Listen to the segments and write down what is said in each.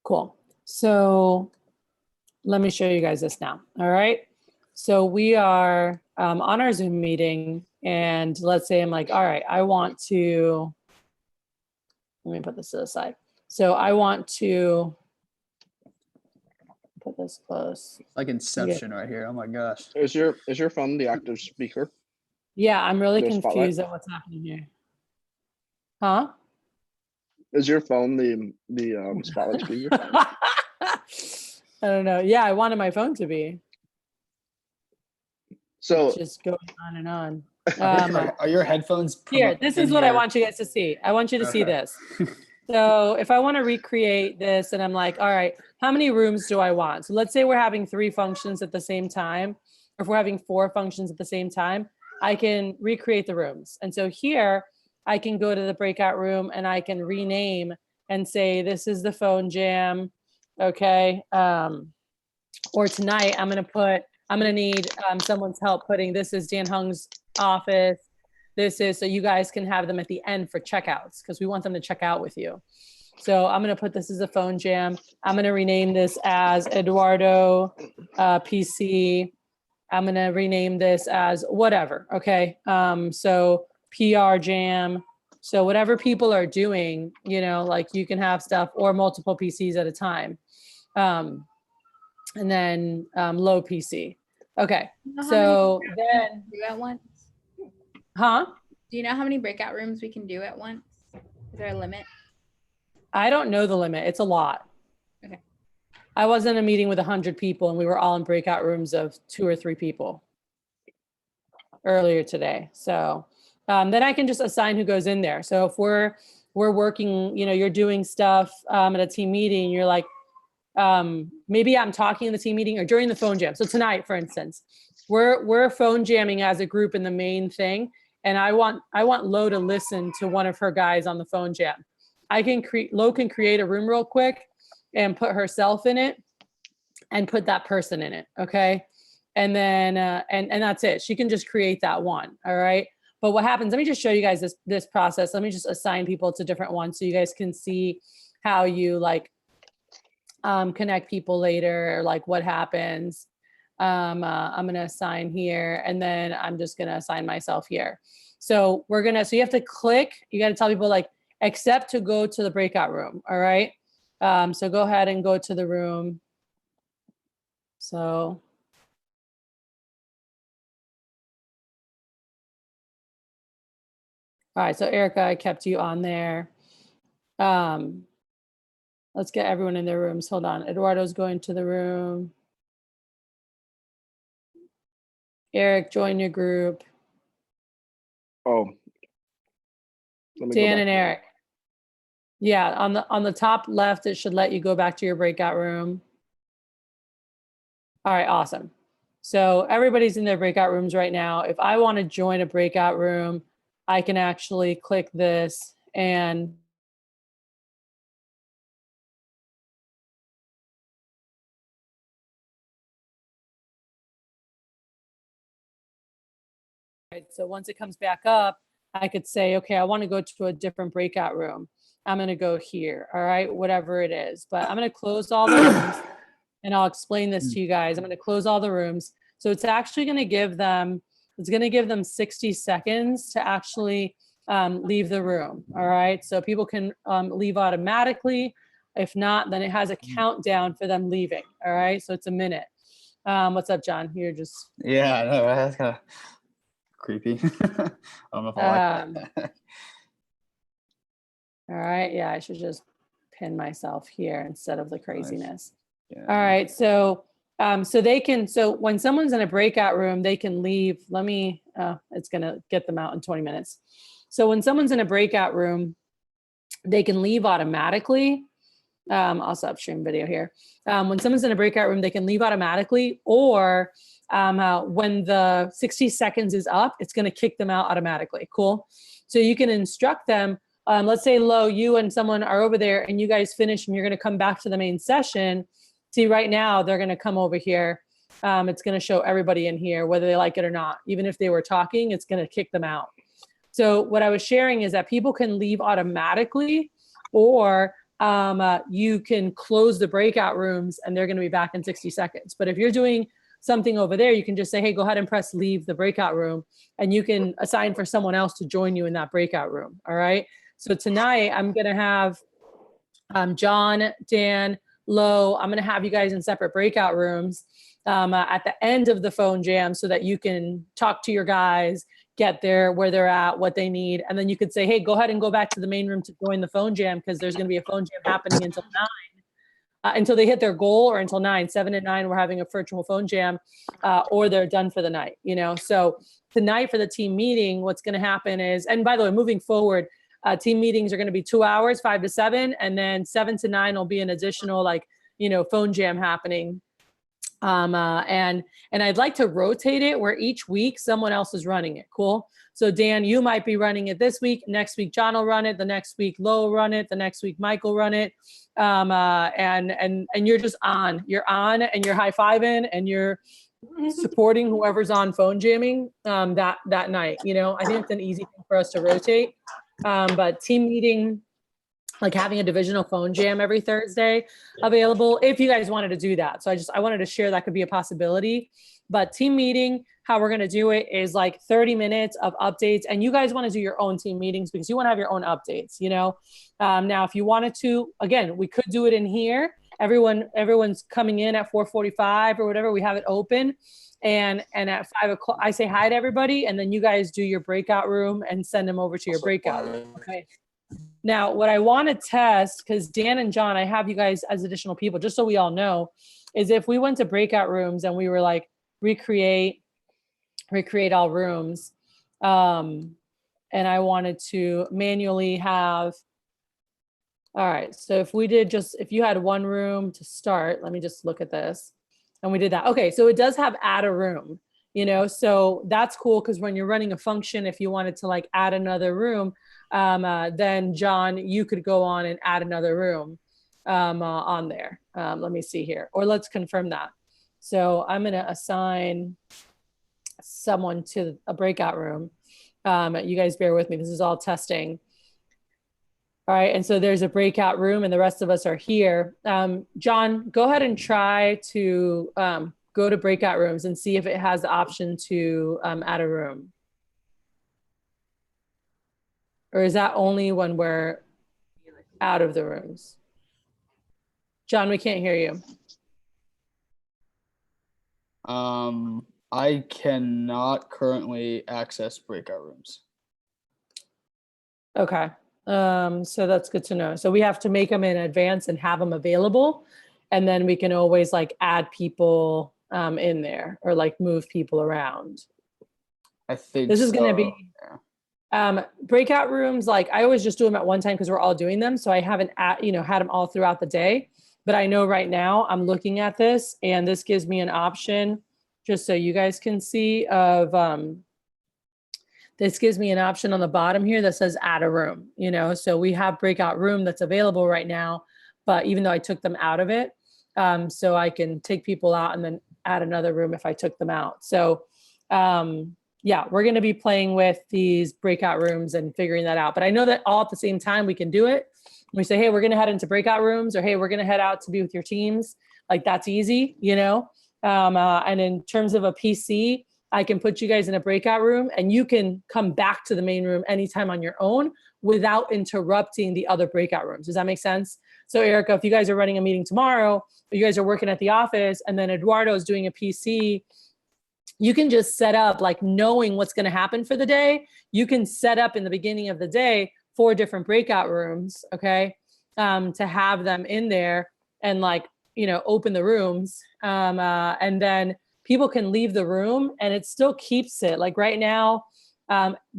Cool. So let me show you guys this now. All right. So we are on our Zoom meeting, and let's say I'm like, all right, I want to, let me put this to the side. So I want to put this close. Like Inception right here. Oh my gosh. Is your phone the active speaker? Yeah, I'm really There's confused Spotlight. at what's happening here. Huh? Is your phone the Spotlight speaker? I don't know. Yeah, I wanted my phone to be. So It's just going on and on. Are your headphones? Here, this is what I want you guys to see. I want you to see Okay. this. So if I want to recreate this and I'm like, all right, how many rooms do I want? So let's say we're having 3 functions at the same time, or if we're having 4 functions at the same time, I can recreate the rooms. And so here I can go to the breakout room and I can rename and say, this is the phone jam. Okay. Or tonight I'm going to need someone's help putting, this is Dan Hung's office. This is, so you guys can have them at the end for checkouts, because we want them to check out with you. So I'm going to put this as a phone jam. I'm going to rename this as Eduardo PC. I'm going to rename this as whatever. Okay. So PR jam. So whatever people are doing, you know, like you can have stuff or multiple PCs at a time. And then low PC. Okay. So then, do at once? huh? Do you know how many breakout rooms we can do at once? Is there a limit? I don't know the limit. It's a lot. Okay. I was in a meeting with 100 people and we were all in breakout rooms of 2 or 3 people earlier today. So then I can just assign who goes in there. So if we're working, you know, you're doing stuff at a team meeting, you're like, maybe I'm talking in the team meeting or during the phone jam. So tonight, for instance, we're phone jamming as a group in the main thing. And I want Lo to listen to one of her guys on the phone jam. Lo can create a room real quick and put herself in it and put that person in it. Okay. And then, and that's it. She can just create that one. All right. But what happens, let me just show you guys this process. Let me just assign people to different ones so you guys can see how you like connect people later, or like what happens. I'm going to assign here, and then I'm just going to assign myself here. So so you have to click, you got to tell people like, accept to go to the breakout room. All right. So go ahead and go to the room. So. All right. So Erica, I kept you on there. Let's get everyone in their rooms. Hold on. Eduardo's going to the room. Eric, join your group. oh, let me go Dan back. and Eric. Yeah, on the top left, it should let you go back to your breakout room. All right, awesome. So everybody's in their breakout rooms right now. If I want to join a breakout room, I can actually click this and so once it comes back up, I could say, okay, I want to go to a different breakout room. I'm going to go here. All right, whatever it is. But I'm going to close all the rooms and I'll explain this to you guys. I'm going to close all the rooms. So it's actually going to give them, 60 seconds to actually leave the room. All right. So people can leave automatically. If not, then it has a countdown for them leaving. All right. So it's a minute. What's up, John? You're just. Yeah, I know. Right? That's kind of creepy. I don't know if I like that. All right. Yeah, I should just pin myself here instead of the craziness. Yeah. All right. So, so when someone's in a breakout room, they can leave. It's going to get them out in 20 minutes. So when someone's in a breakout room, they can leave automatically. I'll stop stream video here. When someone's in a breakout room, they can leave automatically, or when the 60 seconds is up, it's going to kick them out automatically. Cool. So you can instruct them. Let's say, Lo, you and someone are over there and you guys finish and you're going to come back to the main session. See, right now, they're going to come over here. It's going to show everybody in here, whether they like it or not. Even if they were talking, it's going to kick them out. So what I was sharing is that people can leave automatically, or you can close the breakout rooms and they're going to be back in 60 seconds. But if you're doing something over there, you can just say, hey, go ahead and press leave the breakout room, and you can assign for someone else to join you in that breakout room. All right. So tonight I'm going to have John, Dan, Lo, I'm going to have you guys in separate breakout rooms at the end of the phone jam so that you can talk to your guys, get there, where they're at, what they need. And then you could say, hey, go ahead and go back to the main room to join the phone jam, because there's going to be a phone jam happening until 9, until they hit their goal, or until 9, 7 and 9, we're having a virtual phone jam, or they're done for the night, you know? So tonight for the team meeting, what's going to happen is, and by the way, moving forward, team meetings are going to be 2 hours, 5 to 7, and then 7 to 9 will be an additional, like, you know, phone jam happening. And I'd like to rotate it where each week someone else is running it. Cool. So Dan, you might be running it this week. Next week, John will run it. The next week, Lo will run it. The next week, Mike will run it. And you're just on. You're on, and you're high-fiving, and you're supporting whoever's on phone jamming that night. You know, I think it's an easy thing for us to rotate. But team meeting, like having a divisional phone jam every Thursday available, if you guys wanted to do that. So I wanted to share that could be a possibility. But team meeting, how we're going to do it is like 30 minutes of updates. And you guys want to do your own team meetings because you want to have your own updates, you know? Now, if you wanted to, again, we could do it in here. Everyone's coming in at 4:45 or whatever. We have it open. And at 5 o'clock, I say hi to everybody. And then you guys do your breakout room and send them over to your breakout room. Okay. Now, what I want to test, because Dan and John, I have you guys as additional people, just so we all know, is if we went to breakout rooms and we were like, recreate all rooms, and I wanted to manually have, all right, so if we did if you had one room to start, let me just look at this, and we did that. Okay, so it does have add a room, you know, so that's cool, because when you're running a function, if you wanted to like add another room, then John, you could go on and add another room on there. Let me see here, or let's confirm that. So I'm going to assign someone to a breakout room. You guys bear with me. This is all testing. All right. And so there's a breakout room and the rest of us are here. John, go ahead and try to go to breakout rooms and see if it has the option to add a room. Or is that only when we're out of the rooms? John, we can't hear you. I cannot currently access breakout rooms. Okay. So that's good to know. So we have to make them in advance and have them available. And then we can always like add people in there or like move people around. I think this is going to be yeah. Breakout rooms. Like I always just do them at one time because we're all doing them. So I haven't had them all throughout the day, but I know right now I'm looking at this and this gives me an option, just so you guys can see, of this gives me an option on the bottom here that says add a room, you know, so we have breakout room that's available right now, but even though I took them out of it, so I can take people out and then add another room if I took them out. So yeah, we're going to be playing with these breakout rooms and figuring that out. But I know that all at the same time we can do it. We say, hey, we're going to head into breakout rooms, or hey, we're going to head out to be with your teams. Like that's easy, you know? And in terms of a PC, I can put you guys in a breakout room and you can come back to the main room anytime on your own without interrupting the other breakout rooms. Does that make sense? So Erica, if you guys are running a meeting tomorrow, or you guys are working at the office and then Eduardo is doing a PC, you can just set up, like knowing what's going to happen for the day. You can set up in the beginning of the day 4 different breakout rooms, okay, to have them in there and like, you know, open the rooms. And then people can leave the room and it still keeps it. Like right now,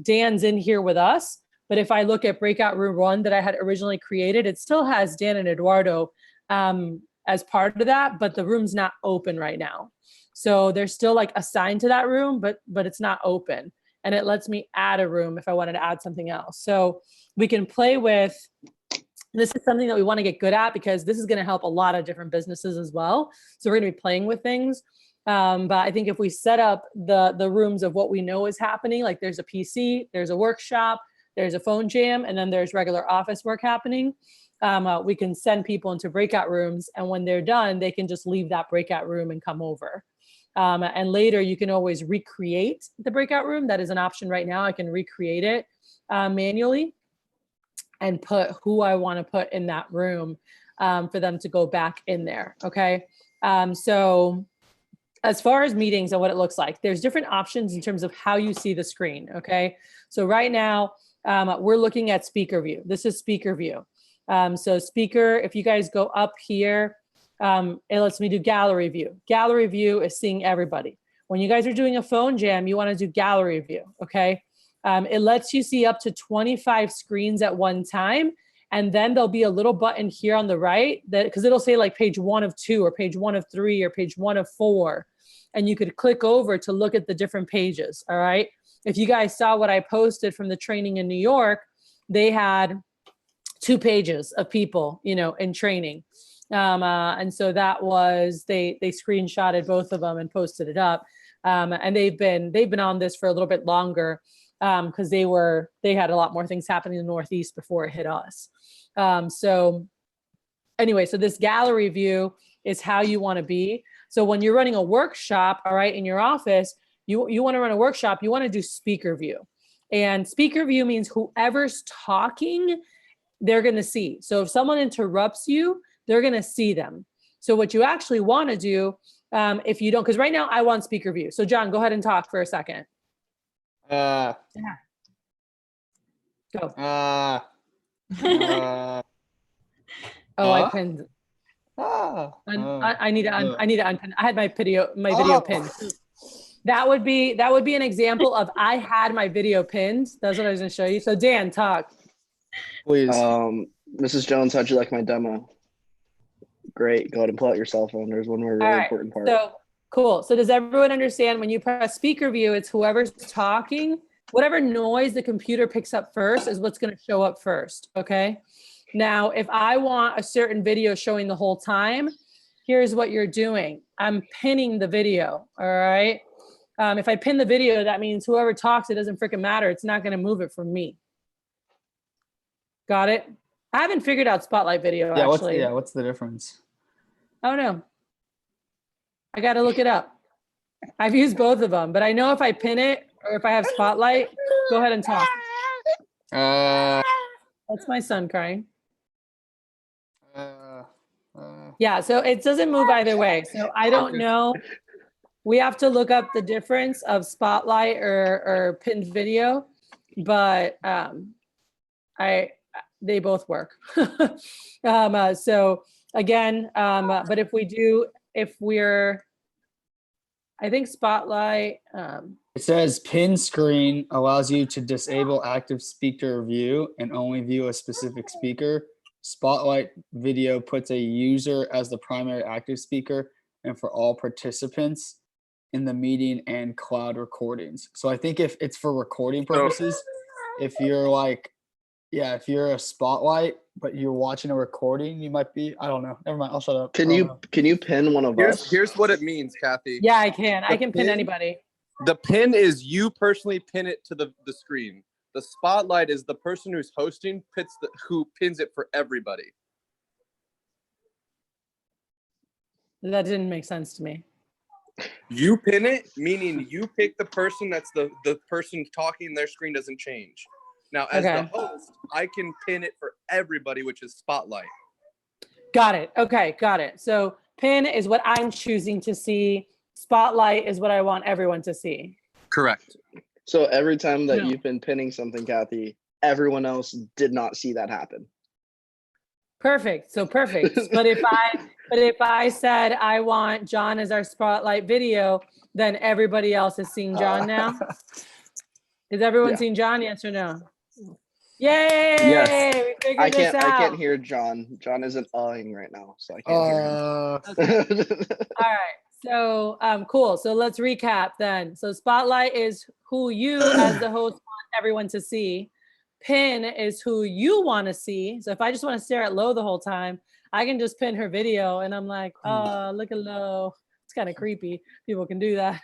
Dan's in here with us, but if I look at breakout room 1 that I had originally created, it still has Dan and Eduardo as part of that, but the room's not open right now. So they're still like assigned to that room, but it's not open. And it lets me add a room if I wanted to add something else. So we can play with, this is something that we want to get good at because this is going to help a lot of different businesses as well. So we're going to be playing with things. But I think if we set up the rooms of what we know is happening, like there's a PC, there's a workshop, there's a phone jam, and then there's regular office work happening. we can send people into breakout rooms, and when they're done, they can just leave that breakout room and come over. And later you can always recreate the breakout room. That is an option right now. I can recreate it manually and put who I want to put in that room for them to go back in there. Okay. So as far as meetings and what it looks like, there's different options in terms of how you see the screen. Okay. So right now we're looking at speaker view. This is speaker view. So speaker, if you guys go up here, it lets me do gallery view. Gallery view is seeing everybody. When you guys are doing a phone jam, you want to do gallery view. Okay. It lets you see up to 25 screens at one time. And then there'll be a little button here on the right that, because it'll say like page 1 of 2 or page 1 of 3 or page 1 of 4. And you could click over to look at the different pages. All right. If you guys saw what I posted from the training in New York, they had 2 pages of people, in training. And so that was, they screenshotted both of them and posted it up. And they've been on this for a little bit longer because they had a lot more things happening in the Northeast before it hit us. So anyway, so this gallery view is how you want to be. So when you're running a workshop, all right, in your office, you want to run a workshop, you want to do speaker view. And speaker view means whoever's talking, they're going to see. So if someone interrupts you, they're going to see them. So what you actually want to do, if you don't, because right now I want speaker view. So John, go ahead and talk for a second. Go. Oh, I pinned. I need to unpin. I had my video pinned. That would be an example of I had my video pinned. That's what I was going to show you. So Dan, talk. Please. Mrs. Jones, how'd you like my demo? Great. Go ahead and pull out your cell phone. There's one more really important part. So cool. So does everyone understand when you press speaker view, it's whoever's talking, whatever noise the computer picks up first is what's going to show up first. Okay. Now, if I want a certain video showing the whole time, here's what you're doing. I'm pinning the video. All right. If I pin the video, that means whoever talks, it doesn't freaking matter. It's not going to move it from me. Got it? I haven't figured out Spotlight video, actually. What's the difference? Oh, no. I got to look it up. I've used both of them, but I know if I pin it or if I have Spotlight, go ahead and talk. That's my son crying. Yeah, so it doesn't move either way. So I don't know. We have to look up the difference of Spotlight or pinned video, but they both work. So again, but I think Spotlight. It says pin screen allows you to disable active speaker view and only view a specific speaker. Spotlight video puts a user as the primary active speaker and for all participants in the meeting and cloud recordings. So I think if it's for recording purposes, if you're a Spotlight, but you're watching a recording, you might be, I don't know. Never mind. I'll shut up. Can you pin one of us? Here's what it means, Kathy. Yeah, I can. I can pin anybody. The pin is you personally pin it to the screen. The Spotlight is the person who's hosting who pins it for everybody. That didn't make sense to me. You pin it, meaning you pick the person that's the person talking, their screen doesn't change. Now, as the host, I can pin it for everybody, which is Spotlight. Got it. Okay, got it. So pin is what I'm choosing to see. Spotlight is what I want everyone to see. Correct. So every time that you've been pinning something, Kathy, everyone else did not see that happen. Perfect. So perfect. But if I said I want John as our Spotlight video, then everybody else is seeing John now. Is everyone seeing John? Yes or no? Yay! Yes. We figured this out. I can't hear John. John isn't right now, so I can't hear him. All right. So cool. So let's recap then. So Spotlight is who you as the host want everyone to see. Pin is who you want to see. So if I just want to stare at Lo the whole time, I can just pin her video and I'm like, oh, look at Lo. It's kind of creepy. People can do that.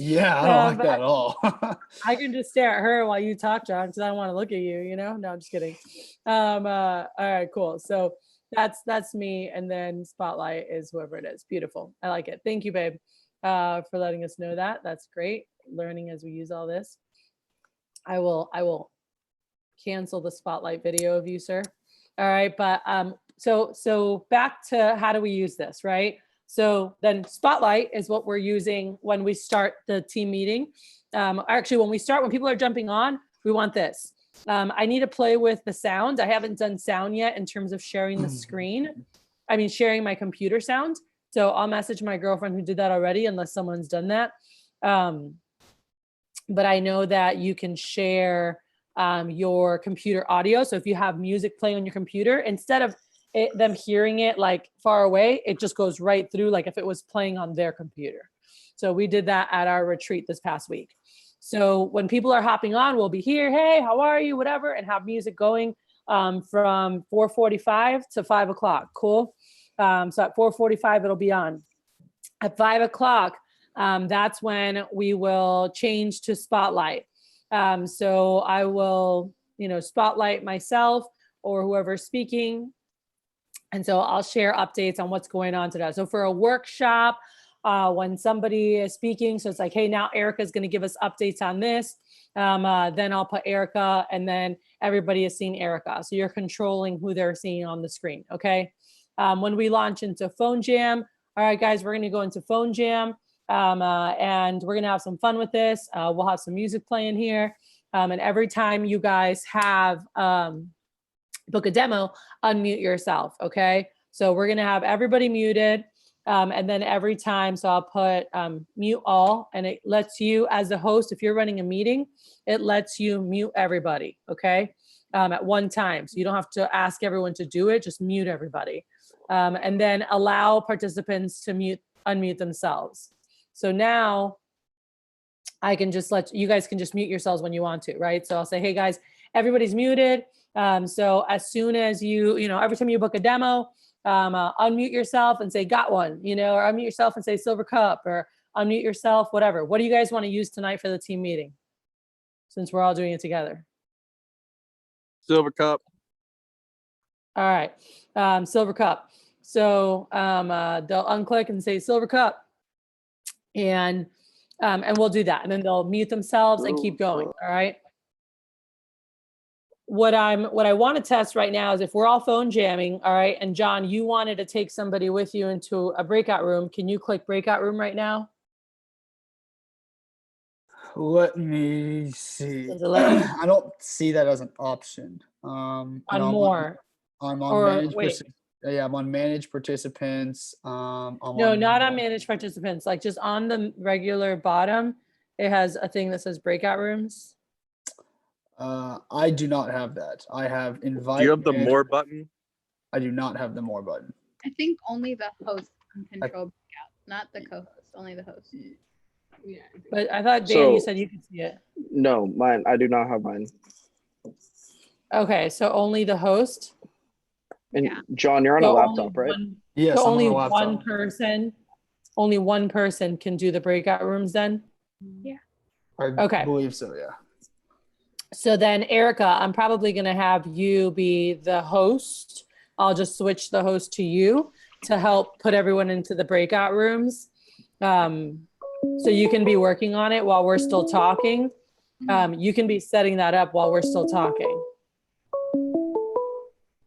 Yeah, I don't like but that at all. I can just stare at her while you talk, John, because I don't want to look at you, you know? No, I'm just kidding. All right, cool. So that's me. And then Spotlight is whoever it is. Beautiful. I like it. Thank you, babe, for letting us know that. That's great. Learning as we use all this. I will cancel the Spotlight video of you, sir. All right, but so back to how do we use this, right? So then Spotlight is what we're using when we start the team meeting. Actually, when people are jumping on, we want this. I need to play with the sound. I haven't done sound yet in terms of sharing the screen. I mean, sharing my computer sound. So I'll message my girlfriend who did that already, unless someone's done that. But I know that you can share your computer audio. So if you have music playing on your computer, instead of them hearing it like far away, it just goes right through like if it was playing on their computer. So we did that at our retreat this past week. So when people are hopping on, we'll be here, hey, how are you, whatever, and have music going from 4:45 to 5 o'clock. Cool. So at 4:45, it'll be on. At 5 o'clock, that's when we will change to Spotlight. So I will, spotlight myself or whoever's speaking. And so I'll share updates on what's going on today. So for a workshop, when somebody is speaking, so it's like, hey, now Erica's going to give us updates on this. Then I'll put Erica, and then everybody is seeing Erica. So you're controlling who they're seeing on the screen. Okay. When we launch into Phone Jam, all right, guys, we're going to go into Phone Jam. And we're going to have some fun with this. We'll have some music playing here. And every time you guys have book a demo, unmute yourself. Okay. So we're going to have everybody muted. And then every time, so I'll put mute all, and it lets you as the host, if you're running a meeting, it lets you mute everybody. Okay. At one time. So you don't have to ask everyone to do it, just mute everybody. And then allow participants to unmute themselves. So now I can just you guys can just mute yourselves when you want to, right? So I'll say, hey guys, everybody's muted. So as soon as every time you book a demo, unmute yourself and say, got one, or unmute yourself and say Silver Cup, or unmute yourself, whatever. What do you guys want to use tonight for the team meeting? Since we're all doing it together. Silver Cup. All right. Silver Cup. So they'll unclick and say Silver Cup. And we'll do that. And then they'll mute themselves and keep going. All right. What I want to test right now is if we're all phone jamming. All right. And John, you wanted to take somebody with you into a breakout room. Can you click breakout room right now? Let me see. Does it let you? I don't see that as an option. On more. I'm on Or manage. wait. Yeah, I'm on manage participants. No, not on manage participants. Like just on the regular bottom, it has a thing that says breakout rooms. I do not have that. I have invite. Do you have the more button? I do not have the more button. I think only the host can control breakout, not the co-host, only the host. Yeah. But I thought, Dan, you So- said you could see it. No, mine. I do not have mine. Okay, so only the host? And Yeah. John, you're on a So laptop, only right? one- Yes, So I'm on only a laptop. only one person can do the breakout rooms then? I Okay. believe so. Yeah. So then Erica, I'm probably gonna have you be the host. I'll just switch the host to you to help put everyone into the breakout rooms. So you can be working on it while we're still talking. You can be setting that up while we're still talking.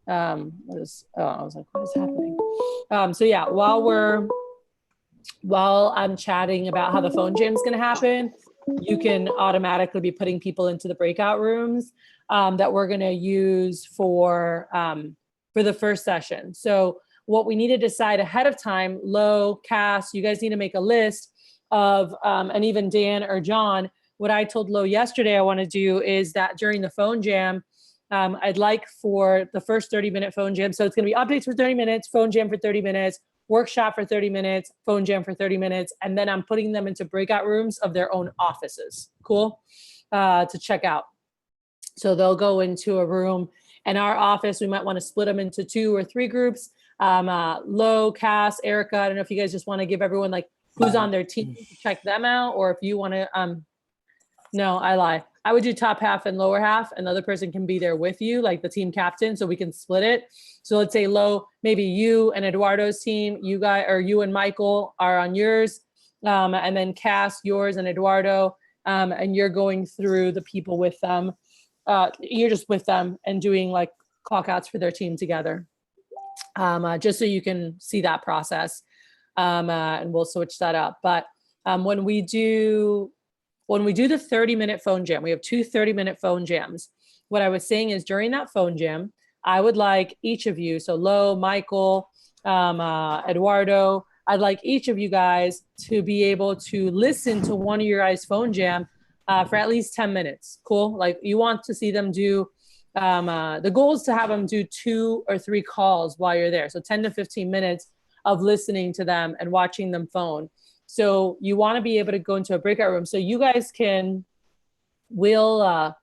I was like, what is happening? So yeah, while I'm chatting about how the phone jam is going to happen, you can automatically be putting people into the breakout rooms that we're going to use for the first session. So what we need to decide ahead of time, Lo, Cass, you guys need to make a list of, and even Dan or John, what I told Lo yesterday I want to do is that during the phone jam, I'd like for the first 30-minute phone jam. So it's going to be updates for 30 minutes, phone jam for 30 minutes, workshop for 30 minutes, phone jam for 30 minutes. And then I'm putting them into breakout rooms of their own offices. Cool. To check out. So they'll go into a room in our office. We might want to split them into 2 or 3 groups. Lo, Cass, Erica. I don't know if you guys just want to give everyone like who's on their team to check them out, or if you want to, no, I lie. I would do top half and lower half, and the other person can be there with you, like the team captain, so we can split it. So let's say low, maybe you and Eduardo's team, you guys, or you and Michael are on yours, and then Cass, yours and Eduardo, and you're going through the people with them. You're just with them and doing like clock outs for their team together, just so you can see that process, and we'll switch that up. But when we do the 30-minute phone jam, we have two 30-minute phone jams. What I was saying is during that phone jam, I would like each of you, so Lo, Michael, Eduardo, I'd like each of you guys to be able to listen to one of your guys' phone jam for at least 10 minutes. Cool? Like you want to see them do, the goal is to have them do 2 or 3 calls while you're there. So 10 to 15 minutes of listening to them and watching them phone. So you want to be able to go into a breakout room. So you guys can, we'll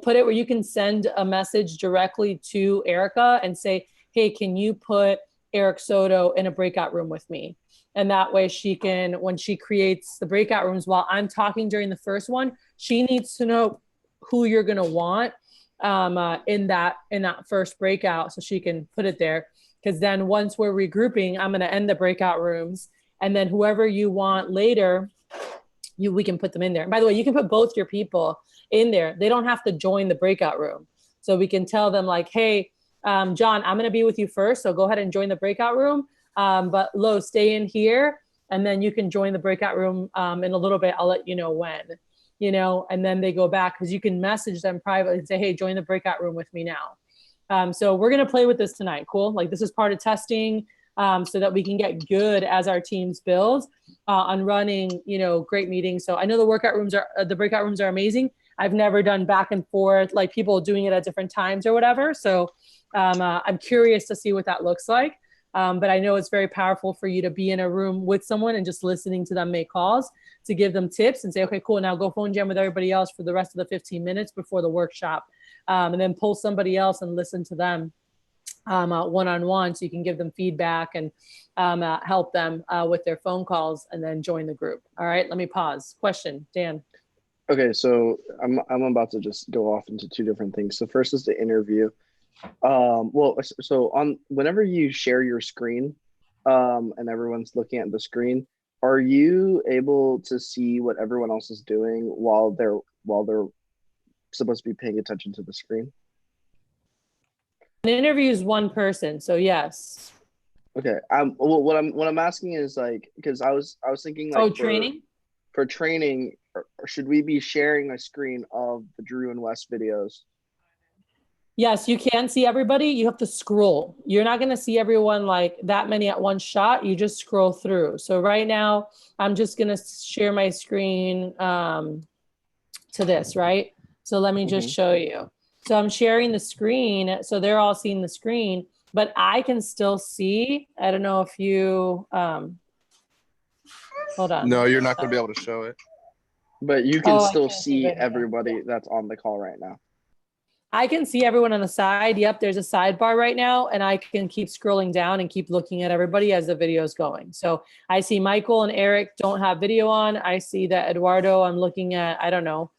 put it where you can send a message directly to Erica and say, hey, can you put Eric Soto in a breakout room with me? And that way she can, when she creates the breakout rooms while I'm talking during the first one, she needs to know who you're going to want in that first breakout, so she can put it there. Because then once we're regrouping, I'm going to end the breakout rooms. And then whoever you want later, we can put them in there. And by the way, you can put both your people in there. They don't have to join the breakout room. So we can tell them like, hey, John, I'm going to be with you first. So go ahead and join the breakout room. But Lo, stay in here. And then you can join the breakout room in a little bit. I'll let you know when, and then they go back, because you can message them privately and say, hey, join the breakout room with me now. So we're going to play with this tonight. Cool. Like this is part of testing. So that we can get good as our teams build on running, great meetings. So I know the breakout rooms are amazing. I've never done back and forth, like people doing it at different times or whatever. So I'm curious to see what that looks like. But I know it's very powerful for you to be in a room with someone and just listening to them make calls, to give them tips and say, okay, cool. Now go phone jam with everybody else for the rest of the 15 minutes before the workshop. And then pull somebody else and listen to them one-on-one, so you can give them feedback and help them with their phone calls, and then join the group. All right, let me pause. Question, Dan. Okay, so I'm about to just go off into 2 different things. So first is the interview. So on whenever you share your screen, and everyone's looking at the screen, are you able to see what everyone else is doing while they're supposed to be paying attention to the screen? An interview is one person, so yes. Okay. Well, what I'm asking is like, because I was thinking like training? For training, or should we be sharing a screen of the Drew and Wes videos? Yes, you can see everybody. You have to scroll. You're not going to see everyone like that many at one shot. You just scroll through. So right now, I'm just going to share my screen to this, right? So let me just show you. So I'm sharing the screen. So they're all seeing the screen, but I can still see. I don't know if you, hold on. No, you're not going to be able to show it. But you can still can't see it. everybody that's on the call right now. I can see everyone on the side. Yep, there's a sidebar right now, and I can keep scrolling down and keep looking at everybody as the video is going. So I see Michael and Eric don't have video on. I see that Eduardo, I'm looking at, I don't know,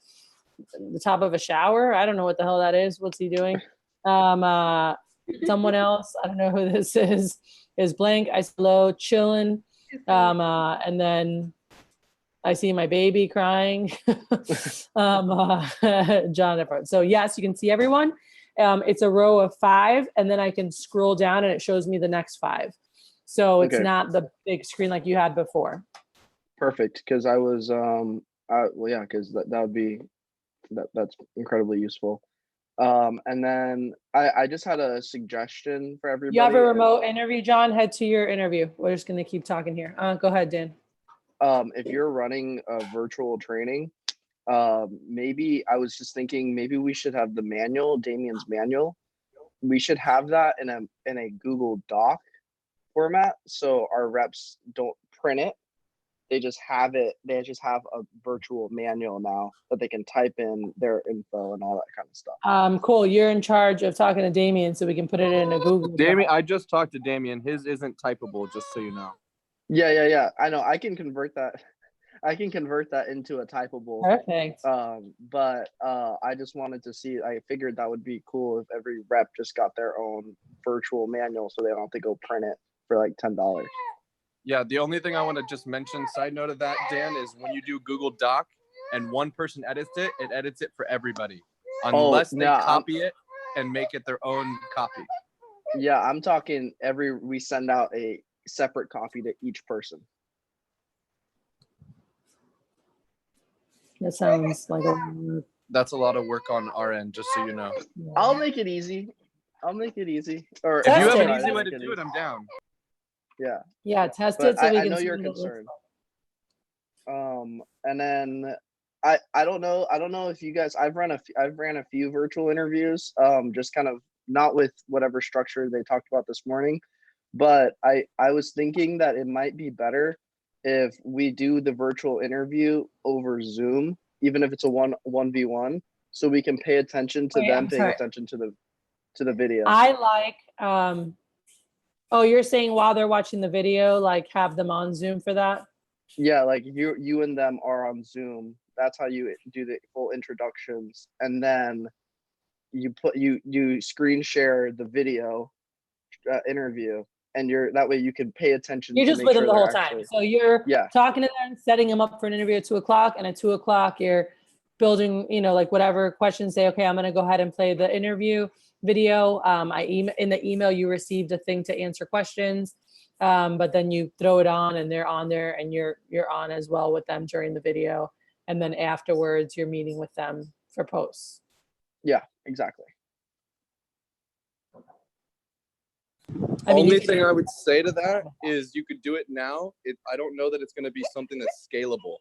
the top of a shower. I don't know what the hell that is. What's he doing? Someone else, I don't know who this is blank. I see Lo chilling. And then I see my baby crying. Jonathan. So yes, you can see everyone. It's a row of 5, and then I can scroll down and it shows me the next 5. So it's not the big screen like you had before. Perfect. Because I was, because that would be, that's incredibly useful. And then I just had a suggestion for everybody. You have a remote interview, John? Head to your interview. We're just going to keep talking here. Go ahead, Dan. If you're running a virtual training, maybe I was just thinking maybe we should have the manual, Damien's manual. We should have that in a Google Doc format, so our reps don't print it. They just have it. They just have a virtual manual now that they can type in their info and all that kind of stuff. Cool. You're in charge of talking to Damien, so we can put it in a Google. Damien, I just talked to Damien. His isn't typable, just so you know. Yeah. I know. I can convert that. I can convert that into a typable. Perfect. But I just wanted to see. I figured that would be cool if every rep just got their own virtual manual, so they don't have to go print it for like $10. Yeah, the only thing I want to just mention, side note of that, Dan, is when you do Google Doc and one person edits it, it edits it for everybody, unless they copy it and make it their own copy. Yeah, I'm talking we send out a separate copy to each person. That sounds like That's a lot of work on our end, just so you know. I'll make it easy. Or If you Test have it. an easy way to do it, I'm down. Yeah, test But it so we I can know see your what it looks concern. And then I don't know if you guys, I've ran a few virtual interviews, just kind of not with whatever structure they talked about this morning, but I was thinking that it might be better if we do the virtual interview over Zoom, even if it's a 1v1, so we can pay attention to Wait, them I'm paying sorry. attention to the video. I like, oh, you're saying while they're watching the video, like have them on Zoom for that? Yeah, like you and them are on Zoom. That's how you do the full introductions, and then you screen share the video interview, and that way you can pay attention. You're to just make with them sure the they're whole time. actually- So you're Yeah. talking to them, setting them up for an interview at 2:00, and at 2:00 you're building, like whatever questions. Say, okay, I'm going to go ahead and play the interview video. In the email you received a thing to answer questions, but then you throw it on, and they're on there, and you're on as well with them during the video, and then afterwards you're meeting with them for posts. Yeah, exactly. I mean, Only thing I would say to that is you could do it now. I don't know that it's going to be something that's scalable.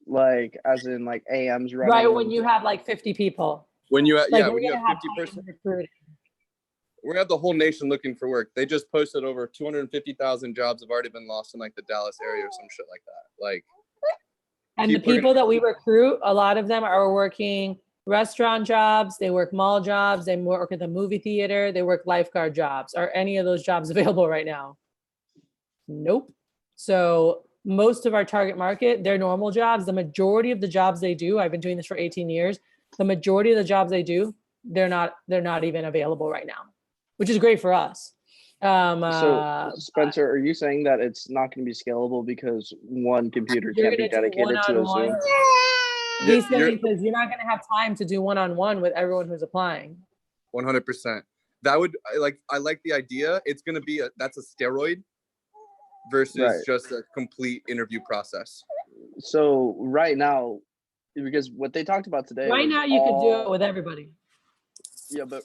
Like as in like AMs running. right when you have like 50 people. When you have, Like, yeah, we're when you gonna have have 50 person, recruiting. we're gonna have the whole nation looking for work. They just posted over 250,000 jobs have already been lost in like the Dallas area or some shit like that. Like, And the people that we recruit, a lot of them are working restaurant jobs, they work mall jobs, they work at the movie theater, they work lifeguard jobs. Are any of those jobs available right now? Nope. So most of our target market, they're normal jobs. The majority of the jobs they do, I've been doing this for 18 years, the majority of the jobs they do, they're not even available right now, which is great for us. So Spencer, are you saying that it's not going to be scalable because one computer you're can't be gonna do dedicated to a one-on-one. Zoom? He's saying because you're not going to have time to do one-on-one with everyone who's applying. 100%. That would I like the idea. It's gonna be that's a steroid versus just a complete interview process. So right now, because what they talked about today. Right now, you could do it with everybody. Yeah, but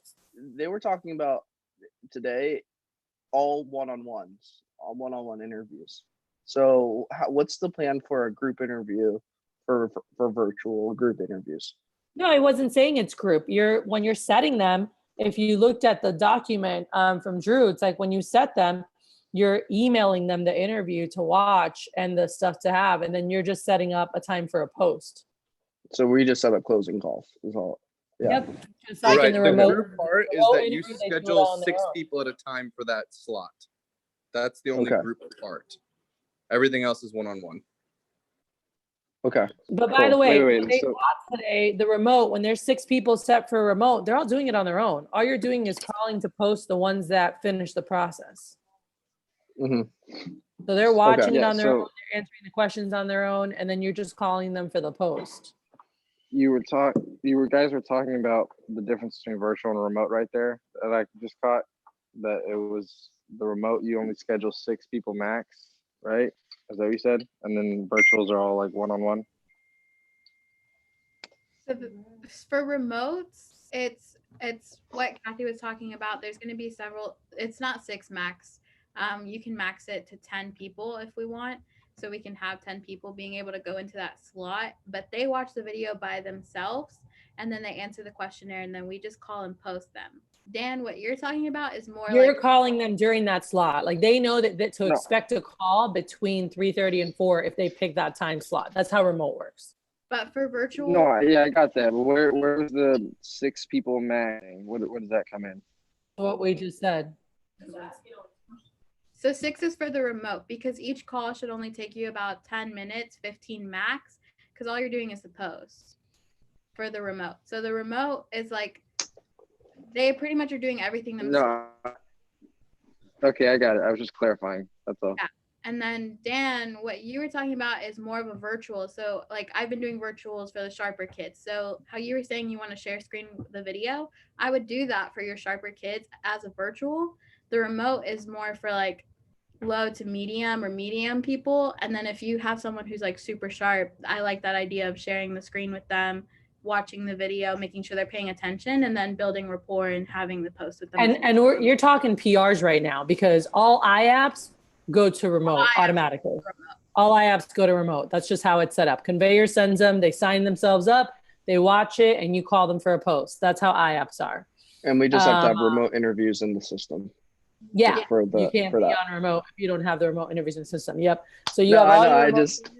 they were talking about today all one-on-ones, all one-on-one interviews. So what's the plan for a group interview for virtual group interviews? No, I wasn't saying it's group. When you're setting them, if you looked at the document from Drew, it's like when you set them, you're emailing them the interview to watch and the stuff to have, and then you're just setting up a time for a post. So we just set up closing calls is all. Yeah. Yep. Just like in the The remote. group part is remote that you interview, they do it schedule on their 6 own. people at a time for that slot. That's the only Okay. group part. Everything else is one-on-one. Okay. But by Cool. the way, Wait, when they so- watch today, the remote, when there's 6 people set for a remote, they're all doing it on their own. All you're doing is calling to post the ones that finish the process. Mhm. So they're watching it Yeah, on their so- own, they're answering the questions on their own, and then you're just calling them for the post. You guys were talking about the difference between virtual and remote right there. And I just caught that it was the remote, you only schedule 6 people max, right? Is that what you said? And then virtuals are all like one-on-one. So for remotes, it's what Kathy was talking about. There's going to be several. It's not 6 max. You can max it to 10 people if we want. So we can have 10 people being able to go into that slot, but they watch the video by themselves and then they answer the questionnaire and then we just call and post them. Dan, what you're talking about is more You're like calling them during that slot. Like they know that to No. expect a call between 3:30 and 4 if they pick that time slot. That's how remote works. but for virtual, No, yeah, I got that. But where's the 6 people max? What does that come in? What we just said. So 6 is for the remote because each call should only take you about 10 minutes, 15 max, because all you're doing is the post for the remote. So the remote is like, they pretty much are doing everything themselves. No. Okay, I got it. I was just clarifying. That's all. Yeah. And then Dan, what you were talking about is more of a virtual. So like I've been doing virtuals for the Sharper kids. So how you were saying you want to share screen the video, I would do that for your Sharper kids as a virtual. The remote is more for like low to medium or medium people. And then if you have someone who's like super sharp, I like that idea of sharing the screen with them, watching the video, making sure they're paying attention, and then building rapport and having the post with them. You're talking PRs right now because all iApps go to remote automatically. All iApps go to remote. That's just how it's set up. Conveyor sends them, they sign themselves up, they watch it, and you call them for a post. That's how iApps are. And we just have to have remote interviews in the system. Yeah, For the, you can't for be that. on remote if you don't have the remote interviews in the system. Yep. So you No, have all I know, your I remote just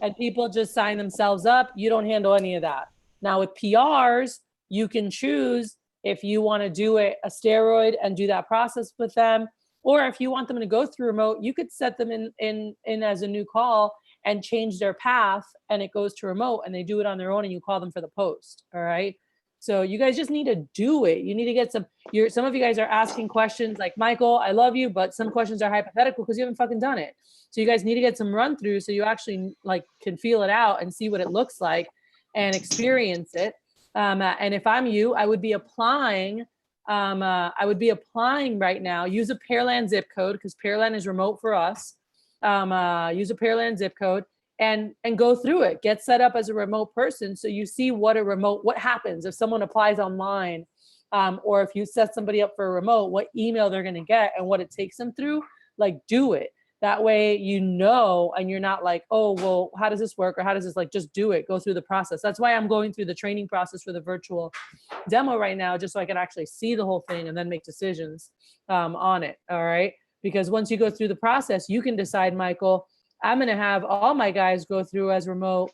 and people just sign themselves up. You don't handle any of that. Now with PRs, you can choose if you want to do a steroid and do that process with them, or if you want them to go through remote, you could set them in as a new call and change their path, and it goes to remote, and they do it on their own, and you call them for the post. All right. So you guys just need to do it. You need to get some of you guys are asking questions like, Michael, I love you, but some questions are hypothetical because you haven't fucking done it. So you guys need to get some run through so you actually like can feel it out and see what it looks like and experience it. And if I'm you, I would be applying. I would be applying right now. Use a Pearland zip code because Pearland is remote for us. Use a Pearland zip code and go through it. Get set up as a remote person so you see what happens if someone applies online, or if you set somebody up for a remote, what email they're going to get and what it takes them through. Like, do it. That way, and you're not like, oh, well, how does this work? Or how does this, like, just do it, go through the process. That's why I'm going through the training process for the virtual demo right now, just so I can actually see the whole thing and then make decisions on it. All right. Because once you go through the process, you can decide, Michael, I'm going to have all my guys go through as remote,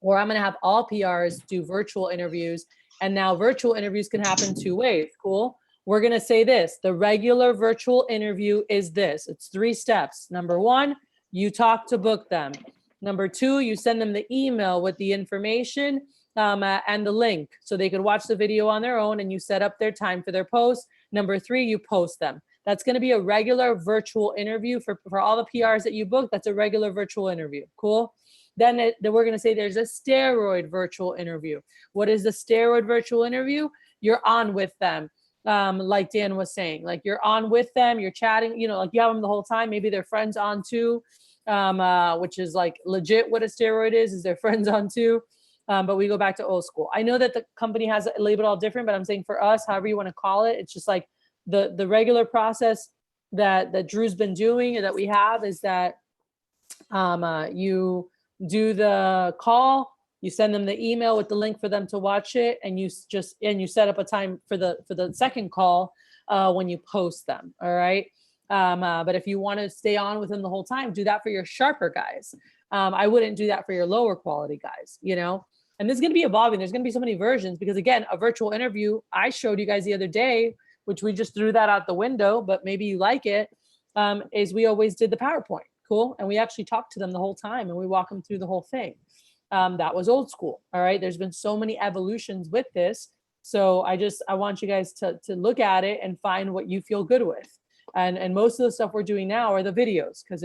or I'm going to have all PRs do virtual interviews. And now virtual interviews can happen 2 ways. Cool. We're going to say this. The regular virtual interview is this. It's 3 steps. Number 1, you talk to book them. Number 2, you send them the email with the information and the link so they could watch the video on their own, and you set up their time for their post. Number 3, you post them. That's going to be a regular virtual interview for all the PRs that you book. That's a regular virtual interview. Cool. Then we're going to say there's a steroid virtual interview. What is the steroid virtual interview? You're on with them. Like Dan was saying, like you're on with them, you're chatting, like you have them the whole time. Maybe their friends on too, which is like legit what a steroid is their friends on too. But we go back to old school. I know that the company has it labeled all different, but I'm saying for us, however you want to call it, it's just like the regular process that Drew's been doing and that we have is that you do the call, you send them the email with the link for them to watch it, and you set up a time for the second call when you post them. All right. But if you want to stay on with them the whole time, do that for your sharper guys. I wouldn't do that for your lower quality guys, and this is going to be evolving. There's going to be so many versions because, again, a virtual interview I showed you guys the other day, which we just threw that out the window, but maybe you like it, is we always did the PowerPoint. Cool. And we actually talked to them the whole time and we walk them through the whole thing. That was old school. All right. There's been so many evolutions with this. So I want you guys to look at it and find what you feel good with. And most of the stuff we're doing now are the videos because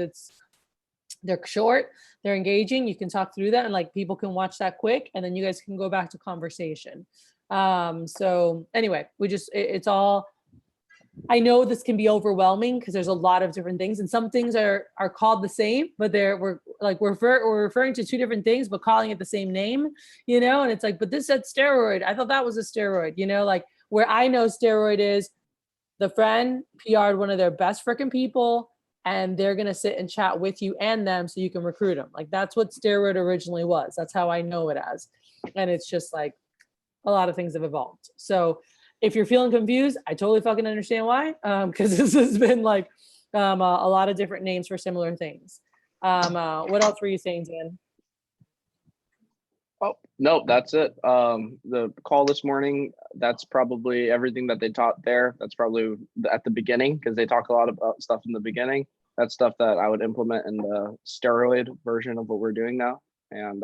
they're short, they're engaging. You can talk through that and like people can watch that quick and then you guys can go back to conversation. So anyway, it's all, I know this can be overwhelming because there's a lot of different things and some things are called the same, but we're referring to 2 different things, but calling it the same name, and it's like, but this said steroid. I thought that was a steroid, like where I know steroid is the friend PR'd one of their best freaking people and they're going to sit and chat with you and them so you can recruit them. Like that's what steroid originally was. That's how I know it as. And it's just like a lot of things have evolved. So if you're feeling confused, I totally fucking understand why. Because this has been like a lot of different names for similar things. What else were you saying, Dan? Oh, no, that's it. The call this morning, that's probably everything that they taught there. That's probably at the beginning, because they talk a lot about stuff in the beginning. That's stuff that I would implement in the steroid version of what we're doing now. And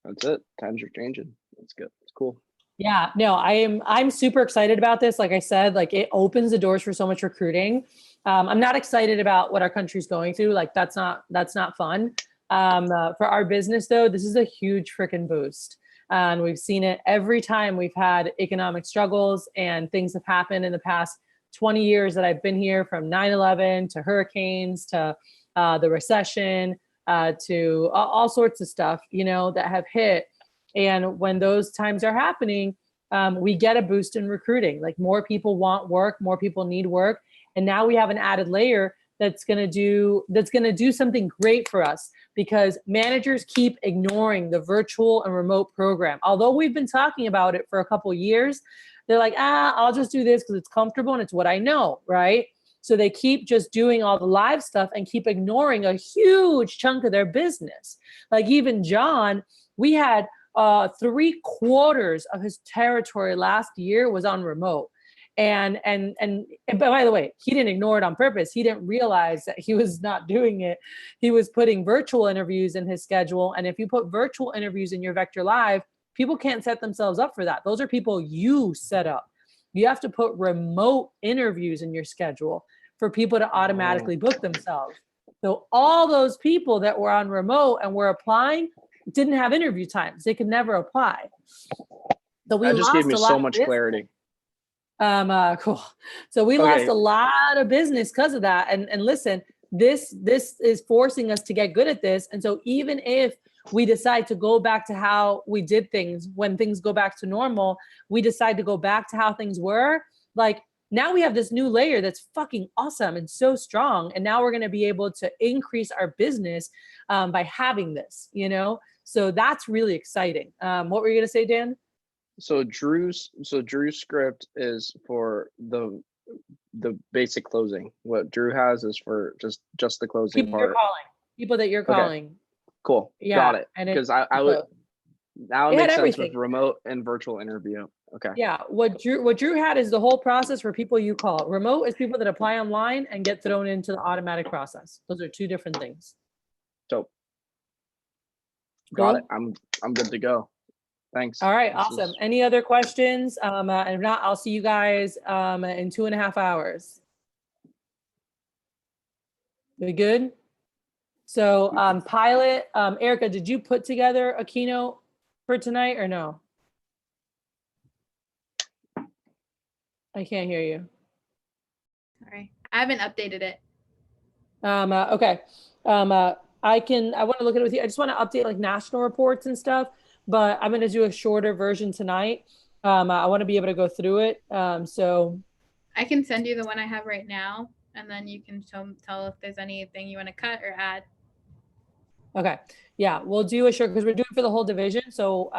that's it. Times are changing. That's good. It's cool. Yeah, no, I'm super excited about this. Like I said, like it opens the doors for so much recruiting. I'm not excited about what our country's going through. Like that's not fun. For our business though, this is a huge freaking boost. And we've seen it every time we've had economic struggles and things have happened in the past 20 years that I've been here, from 9/11 to hurricanes to the recession to all sorts of stuff, you know, that have hit. And when those times are happening, we get a boost in recruiting. Like more people want work, more people need work. And now we have an added layer that's going to do something great for us, because managers keep ignoring the virtual and remote program. Although we've been talking about it for a couple of years, they're like, I'll just do this because it's comfortable and it's what I know, right? So they keep just doing all the live stuff and keep ignoring a huge chunk of their business. Like even John, we had 3/4 of his territory last year was on remote. And by the way, he didn't ignore it on purpose. He didn't realize that he was not doing it. He was putting virtual interviews in his schedule. And if you put virtual interviews in your Vector Live, people can't set themselves up for that. Those are people you set up. You have to put remote interviews in your schedule for people to automatically book themselves. So all those people that were on remote and were applying didn't have interview times. They could never apply. So That just gave me so much clarity. Cool. So we lost a lot of business because of that. And listen, this is forcing us to get good at this. And so even if we decide to go back to how we did things, when things go back to normal, we decide to go back to how things were, like now we have this new layer that's fucking awesome and so strong. And now we're going to be able to increase our business by having this, you know? So that's really exciting. What were you going to say, Dan? So Drew's script is for the basic closing. What Drew has is for just the closing People part. you're calling. People that you're calling. Cool. Yeah, Got it. and Because I would now it It had makes sense with everything. remote and virtual interview. Okay. Yeah, what Drew had is the whole process for people you call. Remote is people that apply online and get thrown into the automatic process. Those are two different things. So got Cool. it. I'm good to go. Thanks. All right, This awesome. is- Any other questions? And if not, I'll see you guys in 2.5 hours. We good? So pilot, Erica, did you put together a keynote for tonight or no? I can't hear you. Sorry, I haven't updated it. Okay. I want to look at it with you. I just want to update like national reports and stuff, but I'm going to do a shorter version tonight. I want to be able to go through it. So I can send you the one I have right now, and then you can tell if there's anything you want to cut or add. okay. Yeah, we'll do a short because we're doing it for the whole division. So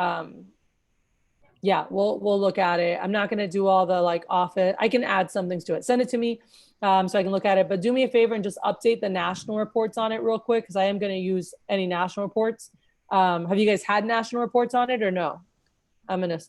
yeah, we'll look at it. I'm not going to do all the like off it. I can add some things to it. Send it to me so I can look at it. But do me a favor and just update the national reports on it real quick, because I am going to use any national reports. Have you guys had national reports on it or no? I'm going to stop.